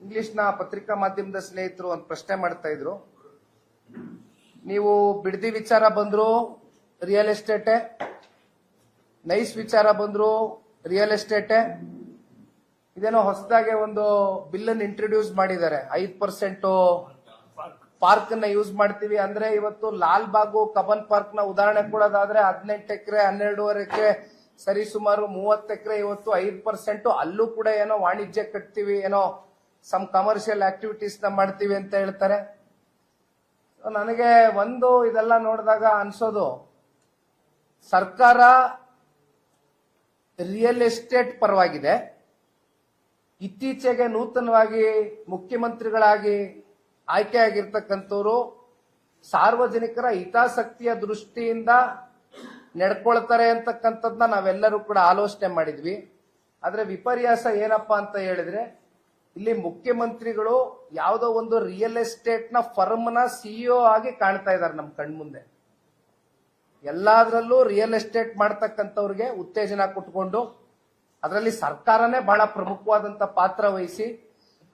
ಇಂಗ್ಲಿಷ್ನ ಪತ್ರಿಕಾ ಮಾಧ್ಯಮದ ಸ್ನೇಹಿತರು ಒಂದು ಪ್ರಶ್ನೆ ಮಾಡ್ತಾ ಇದ್ರು. ನೀವು ಬಿಡದಿ ವಿಚಾರ ಬಂದ್ರು ರಿಯಲ್ ಎಸ್ಟೇಟೇ, ನೈಸ್ ವಿಚಾರ ಬಂದ್ರು ರಿಯಲ್ ಎಸ್ಟೇಟೇ. ಇದೇನೋ ಹೊಸದಾಗೆ ಒಂದು ಬಿಲ್ ಅನ್ನು ಇಂಟ್ರೊಡ್ಯೂಸ್ ಮಾಡಿದ್ದಾರೆ. 5% ಪಾರ್ಕ್ ನ ಯೂಸ್ ಮಾಡ್ತೀವಿ ಅಂದ್ರೆ, ಇವತ್ತು ಲಾಲ್ ಬಾಗು ಕಬನ್ ಪಾರ್ಕ್ ನ ಉದಾಹರಣೆ ಕೊಡೋದಾದ್ರೆ 18 ಎಕರೆ 12.5 ಎಕರೆ ಸರಿ ಸುಮಾರು 30 ಎಕರೆ, ಇವತ್ತು 5%. ಅಲ್ಲೂ ಕೂಡ ಏನೋ ವಾಣಿಜ್ಯ ಕಟ್ತೀವಿ, ಏನೋ ಸಮ್ ಕಮರ್ಷಿಯಲ್ ಆಕ್ಟಿವಿಟೀಸ್ ನ ಮಾಡ್ತೀವಿ ಅಂತ ಹೇಳ್ತಾರೆ. ನನಗೆ ಒಂದು ಇದೆಲ್ಲ ನೋಡಿದಾಗ ಅನ್ಸೋದು, ಸರ್ಕಾರ ರಿಯಲ್ ಎಸ್ಟೇಟ್ ಪರವಾಗಿದೆ. ಇತ್ತೀಚೆಗೆ ನೂತನವಾಗಿ ಮುಖ್ಯಮಂತ್ರಿಗಳಾಗಿ ಆಯ್ಕೆಯಾಗಿರ್ತಕ್ಕಂಥವ್ರು ಸಾರ್ವಜನಿಕರ ಹಿತಾಸಕ್ತಿಯ ದೃಷ್ಟಿಯಿಂದ ನಡ್ಕೊಳ್ತಾರೆ ಅಂತಕ್ಕಂಥದ್ನ ನಾವೆಲ್ಲರೂ ಕೂಡ ಆಲೋಚನೆ ಮಾಡಿದ್ವಿ. ಆದ್ರೆ ವಿಪರ್ಯಾಸ ಏನಪ್ಪಾ ಅಂತ ಹೇಳಿದ್ರೆ, ಇಲ್ಲಿ ಮುಖ್ಯಮಂತ್ರಿಗಳು ಯಾವುದೋ ಒಂದು ರಿಯಲ್ ಎಸ್ಟೇಟ್ ನ ಫರ್ಮ್ ನ ಸಿಇಒ ಆಗಿ ಕಾಣ್ತಾ ಇದ್ದಾರೆ ನಮ್ಮ ಕಣ್ಮುಂದೆ. ಎಲ್ಲಾದ್ರಲ್ಲೂ ರಿಯಲ್ ಎಸ್ಟೇಟ್ ಮಾಡ್ತಕ್ಕಂಥವ್ರಿಗೆ ಉತ್ತೇಜನ ಕೊಟ್ಕೊಂಡು, ಅದರಲ್ಲಿ ಸರ್ಕಾರನೇ ಬಹಳ ಪ್ರಮುಖವಾದಂತ ಪಾತ್ರ ವಹಿಸಿ,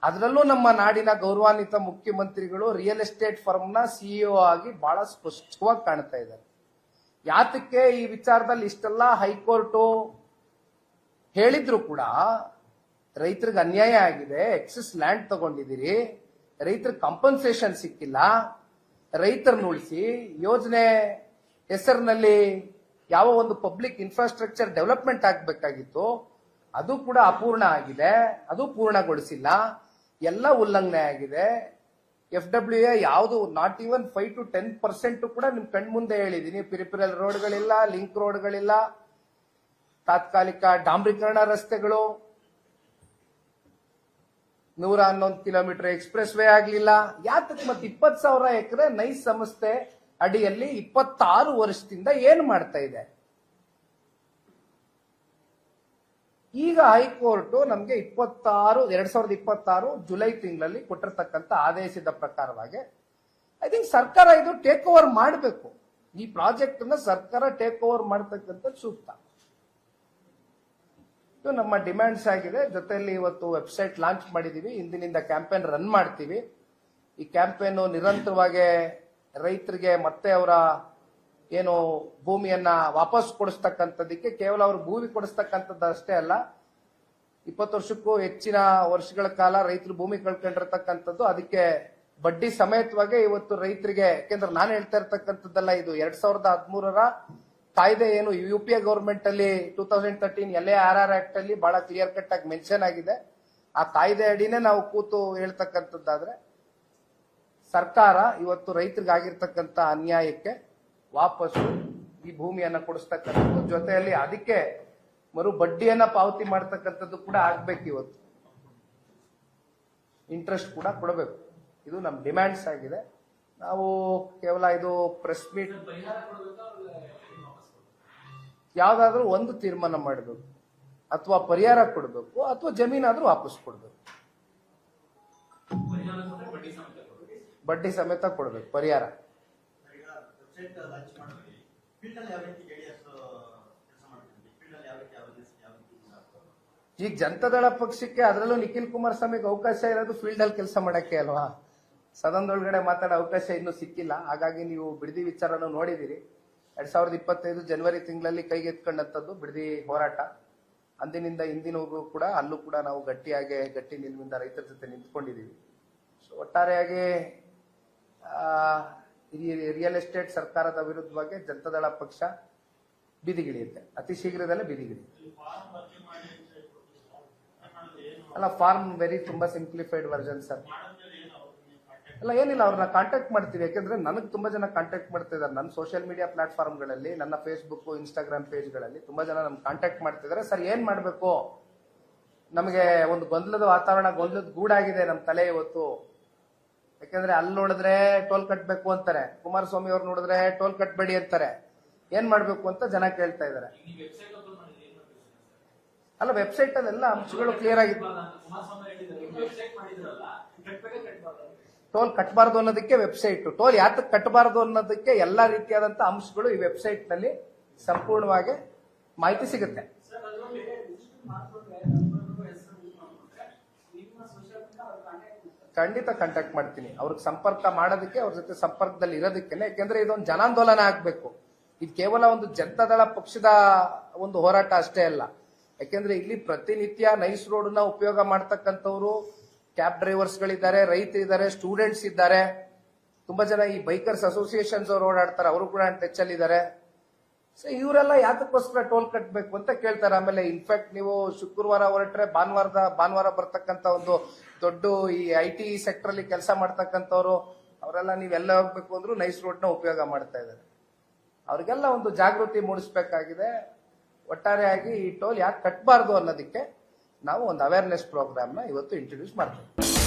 ಅದರಲ್ಲೂ ನಮ್ಮ ನಾಡಿನ ಗೌರವಾನ್ವಿತ ಮುಖ್ಯಮಂತ್ರಿಗಳು ರಿಯಲ್ ಎಸ್ಟೇಟ್ ಫರ್ಮ್ ನ ಸಿಇಒ ಆಗಿ ಬಹಳ ಸ್ಪಷ್ಟವಾಗಿ ಕಾಣ್ತಾ ಇದ್ದಾರೆ. ಯಾತಕ್ಕೆ ಈ ವಿಚಾರದಲ್ಲಿ ಇಷ್ಟೆಲ್ಲ ಹೈಕೋರ್ಟ್ ಹೇಳಿದ್ರು ಕೂಡ ರೈತರಿಗೆ ಅನ್ಯಾಯ ಆಗಿದೆ, ಎಕ್ಸೆಸ್ ಲ್ಯಾಂಡ್ ತಗೊಂಡಿದ್ದೀರಿ, ರೈತರಿಗೆ ಕಂಪನ್ಸೇಷನ್ ಸಿಕ್ಕಿಲ್ಲ, ರೈತರನ್ನ ಉಳಿಸಿ ಯೋಜನೆ ಹೆಸರಿನಲ್ಲಿ ಯಾವ ಒಂದು ಪಬ್ಲಿಕ್ ಇನ್ಫ್ರಾಸ್ಟ್ರಕ್ಚರ್ ಡೆವಲಪ್ಮೆಂಟ್ ಆಗಬೇಕಾಗಿತ್ತು ಅದು ಕೂಡ ಅಪೂರ್ಣ ಆಗಿದೆ, ಅದು ಪೂರ್ಣಗೊಳಿಸಿಲ್ಲ, ಎಲ್ಲ ಉಲ್ಲಂಘನೆ ಆಗಿದೆ. FWA ಯಾವುದು ನಾಟ್ ಈವನ್ 5 to 10% ಕೂಡ ನಿಮ್ ಕಣ್ಮುಂದೆ ಹೇಳಿದೀನಿ. ಪಿರಿಪಿರಲ್ ರೋಡ್ಗಳಿಲ್ಲ, ಲಿಂಕ್ ರೋಡ್ಗಳಿಲ್ಲ, ತಾತ್ಕಾಲಿಕ ಡಾಂಬರೀಕರಣ ರಸ್ತೆಗಳು, 111 ಕಿಲೋಮೀಟರ್ ಎಕ್ಸ್ಪ್ರೆಸ್ ವೇ ಆಗ್ಲಿಲ್ಲ. ಯಾತಕ್ಕೆ ಮತ್ತೆ 20,000 ಎಕರೆ ನೈಸ್ ಸಂಸ್ಥೆ ಅಡಿಯಲ್ಲಿ 26 ವರ್ಷದಿಂದ ಏನ್ ಮಾಡ್ತಾ ಇದೆ? ಈಗ ಹೈಕೋರ್ಟ್ ನಮ್ಗೆ 2026 ಜುಲೈ ತಿಂಗಳಲ್ಲಿ ಕೊಟ್ಟಿರ್ತಕ್ಕಂಥ ಆದೇಶದ ಪ್ರಕಾರವಾಗಿ ಐ ಥಿಂಕ್ ಸರ್ಕಾರ ಇದು ಟೇಕ್ ಓವರ್ ಮಾಡಬೇಕು. ಈ ಪ್ರಾಜೆಕ್ಟ್ ಅನ್ನ ಸರ್ಕಾರ ಟೇಕ್ ಓವರ್ ಮಾಡತಕ್ಕಂಥ ಸೂಕ್ತ. ಇದು ನಮ್ಮ ಡಿಮ್ಯಾಂಡ್ಸ್ ಆಗಿದೆ. ಜೊತೆಯಲ್ಲಿ ಇವತ್ತು ವೆಬ್ಸೈಟ್ ಲಾಂಚ್ ಮಾಡಿದೀವಿ, ಇಂದಿನಿಂದ ಕ್ಯಾಂಪೇನ್ ರನ್ ಮಾಡ್ತೀವಿ. ಈ ಕ್ಯಾಂಪೇನ್ ನಿರಂತರವಾಗಿ ರೈತರಿಗೆ ಮತ್ತೆ ಅವರ ಏನು ಭೂಮಿಯನ್ನ ವಾಪಸ್ ಕೊಡಿಸ್ತಕ್ಕಂಥದ್ದಕ್ಕೆ, ಕೇವಲ ಅವರು ಭೂಮಿ ಕೊಡಿಸ್ತಕ್ಕಂಥದ್ದು ಅಷ್ಟೇ ಅಲ್ಲ, 20 ವರ್ಷಕ್ಕೂ ಹೆಚ್ಚಿನ ವರ್ಷಗಳ ಕಾಲ ರೈತರು ಭೂಮಿ ಕಳ್ಕೊಂಡಿರ್ತಕ್ಕಂಥದ್ದು, ಅದಕ್ಕೆ ಬಡ್ಡಿ ಸಮೇತವಾಗಿ ಇವತ್ತು ರೈತರಿಗೆ, ಯಾಕೆಂದ್ರೆ ನಾನು ಹೇಳ್ತಾ ಇರ್ತಕ್ಕಂಥದ್ದಲ್ಲ, ಇದು 2013 ಕಾಯ್ದೆ ಏನು UPA ಗವರ್ಮೆಂಟ್ ಅಲ್ಲಿ 2013 LARR ಆಕ್ಟ್ ಅಲ್ಲಿ ಬಹಳ ಕ್ಲಿಯರ್ ಕಟ್ ಆಗಿ ಮೆನ್ಷನ್ ಆಗಿದೆ. ಆ ಕಾಯ್ದೆ ಅಡಿನೇ ನಾವು ಕೂತು ಹೇಳ್ತಕ್ಕಂಥದ್ದಾದ್ರೆ, ಸರ್ಕಾರ ಇವತ್ತು ರೈತರಿಗೆ ಆಗಿರ್ತಕ್ಕಂಥ ಅನ್ಯಾಯಕ್ಕೆ ವಾಪಸ್ಸು ಈ ಭೂಮಿಯನ್ನ ಕೊಡಿಸ್ತಕ್ಕಂಥದ್ದು, ಜೊತೆಯಲ್ಲಿ ಅದಕ್ಕೆ ಮರು ಬಡ್ಡಿಯನ್ನ ಪಾವತಿ ಮಾಡ್ತಕ್ಕಂಥದ್ದು ಕೂಡ ಆಗ್ಬೇಕು. ಇವತ್ತು ಇಂಟ್ರೆಸ್ಟ್ ಕೂಡ ಕೊಡಬೇಕು. ಇದು ನಮ್ಮ ಡಿಮ್ಯಾಂಡ್ಸ್ ಆಗಿದೆ. ನಾವು ಕೇವಲ ಇದು ಪ್ರೆಸ್ ಮೀಟ್ ಯಾವ್ದಾದ್ರೂ ಒಂದು ತೀರ್ಮಾನ ಮಾಡಬೇಕು, ಅಥವಾ ಪರಿಹಾರ ಕೊಡಬೇಕು, ಅಥವಾ ಜಮೀನಾದ್ರೂ ವಾಪಸ್ ಕೊಡಬೇಕು. ಬಡ್ಡಿ ಸಮೇತ ಕೊಡಬೇಕು ಪರಿಹಾರ. ಈಗ ಜನತಾದಳ ಪಕ್ಷಕ್ಕೆ, ಅದರಲ್ಲೂ ನಿಖಿಲ್ ಕುಮಾರಸ್ವಾಮಿಗೆ ಅವಕಾಶ ಇರೋದು ಫೀಲ್ಡ್ ಅಲ್ಲಿ ಕೆಲಸ ಮಾಡಕ್ಕೆ ಅಲ್ವಾ? ಸದನದೊಳಗಡೆ ಮಾತಾಡೋ ಅವಕಾಶ ಇನ್ನೂ ಸಿಕ್ಕಿಲ್ಲ. ಹಾಗಾಗಿ ನೀವು ಬಿಡದಿ ವಿಚಾರನೂ ನೋಡಿದಿರಿ. 2025 ಜನವರಿ ತಿಂಗಳಲ್ಲಿ ಕೈಗೆತ್ಕೊಂಡಂಥದ್ದು ಬಿಡದಿ ಹೋರಾಟ. ಅಂದಿನಿಂದ ಇಂದಿನವರೆಗೂ ಕೂಡ ಅಲ್ಲೂ ಕೂಡ ನಾವು ಗಟ್ಟಿ ನಿಲುವಿಂದ ರೈತರ ಜೊತೆ ನಿಂತ್ಕೊಂಡಿದ್ದೀವಿ. ಸೊ ಒಟ್ಟಾರೆಯಾಗಿ ರಿಯಲ್ ಎಸ್ಟೇಟ್ ಸರ್ಕಾರದ ವಿರುದ್ಧವಾಗಿ ಜನತಾದಳ ಪಕ್ಷ ಬೀದಿಗಿಳಿಯುತ್ತೆ, ಅತಿ ಶೀಘ್ರದಲ್ಲೇ ಬೀದಿಗಿಳಿಯುತ್ತೆ. ಅಲ್ಲ, ಫಾರ್ಮ್ ತುಂಬಾ ಸಿಂಪ್ಲಿಫೈಡ್ ವರ್ಜನ್ ಸರ್. ಅಲ್ಲ, ಏನಿಲ್ಲ, ಅವ್ರನ್ನ ಕಾಂಟ್ಯಾಕ್ಟ್ ಮಾಡ್ತೀವಿ. ಯಾಕಂದ್ರೆ ನನಗೆ ತುಂಬಾ ಜನ ಕಾಂಟ್ಯಾಕ್ಟ್ ಮಾಡ್ತಾ ಇದ್ದಾರೆ. ನನ್ನ ಸೋಷಿಯಲ್ ಮೀಡಿಯಾ ಪ್ಲಾಟ್ಫಾರ್ಮ್ಗಳಲ್ಲಿ, ನನ್ನ ಫೇಸ್ಬುಕ್, ಇನ್ಸ್ಟಾಗ್ರಾಮ್ ಪೇಜ್ಗಳಲ್ಲಿ ತುಂಬಾ ಜನ ನಮ್ಗೆ ಕಾಂಟ್ಯಾಕ್ಟ್ ಮಾಡ್ತಿದ್ದಾರೆ. ಸರ್ ಏನ್ ಮಾಡ್ಬೇಕು, ನಮಗೆ ಒಂದು ಗೊಂದಲದ ವಾತಾವರಣ, ಗೊಂದಲದ ಗೂಡಾಗಿದೆ ನಮ್ಮ ತಲೆ ಇವತ್ತು. ಯಾಕಂದ್ರೆ ಅಲ್ಲಿ ನೋಡಿದ್ರೆ ಟೋಲ್ ಕಟ್ಬೇಕು ಅಂತಾರೆ, ಕುಮಾರಸ್ವಾಮಿ ಅವ್ರು ನೋಡಿದ್ರೆ ಟೋಲ್ ಕಟ್ಬೇಡಿ ಅಂತಾರೆ. ಏನ್ ಮಾಡ್ಬೇಕು ಅಂತ ಜನ ಕೇಳ್ತಾ ಇದ್ದಾರೆ. ಅಲ್ಲ, ವೆಬ್ಸೈಟ್ ಅಲ್ಲೆಲ್ಲ ಅಂಶಗಳು ಕ್ಲಿಯರ್ ಆಗಿತ್ತು. ಟೋಲ್ ಕಟ್ಟಬಾರ್ದು ಅನ್ನೋದಕ್ಕೆ ವೆಬ್ಸೈಟ್, ಟೋಲ್ ಯಾತಕ್ಕೆ ಕಟ್ಟಬಾರ್ದು ಅನ್ನೋದಕ್ಕೆ ಎಲ್ಲಾ ರೀತಿಯಾದಂತ ಅಂಶಗಳು ಈ ವೆಬ್ಸೈಟ್ ನಲ್ಲಿ ಸಂಪೂರ್ಣವಾಗಿ ಮಾಹಿತಿ ಸಿಗುತ್ತೆ. ಖಂಡಿತ ಕಾಂಟ್ಯಾಕ್ಟ್ ಮಾಡ್ತೀನಿ. ಅವ್ರಿಗೆ ಸಂಪರ್ಕ ಮಾಡೋದಕ್ಕೆ, ಅವ್ರ ಜೊತೆ ಸಂಪರ್ಕದಲ್ಲಿ ಇರೋದಕ್ಕೆ. ಯಾಕೆಂದ್ರೆ ಇದೊಂದು ಜನಾಂದೋಲನ ಆಗ್ಬೇಕು. ಇದು ಕೇವಲ ಒಂದು ಜನತಾದಳ ಪಕ್ಷದ ಒಂದು ಹೋರಾಟ ಅಷ್ಟೇ ಅಲ್ಲ. ಯಾಕೆಂದ್ರೆ ಇಲ್ಲಿ ಪ್ರತಿನಿತ್ಯ ನೈಸ್ ರೋಡ್ ನ ಉಪಯೋಗ ಮಾಡ್ತಕ್ಕಂಥವ್ರು ಕ್ಯಾಬ್ ಡ್ರೈವರ್ಸ್ ಗಳಿದ್ದಾರೆ, ರೈತರಿದ್ದಾರೆ, ಸ್ಟೂಡೆಂಟ್ಸ್ ಇದ್ದಾರೆ, ತುಂಬಾ ಜನ ಈ ಬೈಕರ್ಸ್ ಅಸೋಸಿಯೇಷನ್ಸ್ ಅವ್ರು ಓಡಾಡ್ತಾರೆ, ಅವರು ಕೂಡ ಟಚ್ ಅಲ್ಲಿ ಇದ್ದಾರೆ. ಸೊ ಇವರೆಲ್ಲ ಯಾತಕ್ಕೋಸ್ಕರ ಟೋಲ್ ಕಟ್ಟಬೇಕು ಅಂತ ಕೇಳ್ತಾರೆ. ಆಮೇಲೆ ಇನ್ಫ್ಯಾಕ್ಟ್ ನೀವು ಶುಕ್ರವಾರ ಹೊರಟ್ರೆ ಭಾನುವಾರ ಬರ್ತಕ್ಕಂಥ ಒಂದು ದೊಡ್ಡ ಈ IT ಸೆಕ್ಟರ್ ಅಲ್ಲಿ ಕೆಲಸ ಮಾಡ್ತಕ್ಕಂಥವ್ರು ಅವರೆಲ್ಲ ನೀವೆಲ್ಲ ಹೋಗ್ಬೇಕು ಅಂದ್ರೂ ನೈಸ್ ರೋಡ್ ನ ಉಪಯೋಗ ಮಾಡ್ತಾ ಇದ್ದಾರೆ. ಅವ್ರಿಗೆಲ್ಲ ಒಂದು ಜಾಗೃತಿ ಮೂಡಿಸಬೇಕಾಗಿದೆ. ಒಟ್ಟಾರೆಯಾಗಿ ಈ ಟೋಲ್ ಯಾಕೆ ಕಟ್ಟಬಾರ್ದು ಅನ್ನೋದಕ್ಕೆ ನಾವು ಒಂದು ಅವೇರ್ನೆಸ್ ಪ್ರೋಗ್ರಾಮ್ ನ ಇವತ್ತು ಇಂಟ್ರೊಡ್ಯೂಸ್ ಮಾಡ್ತೀವಿ.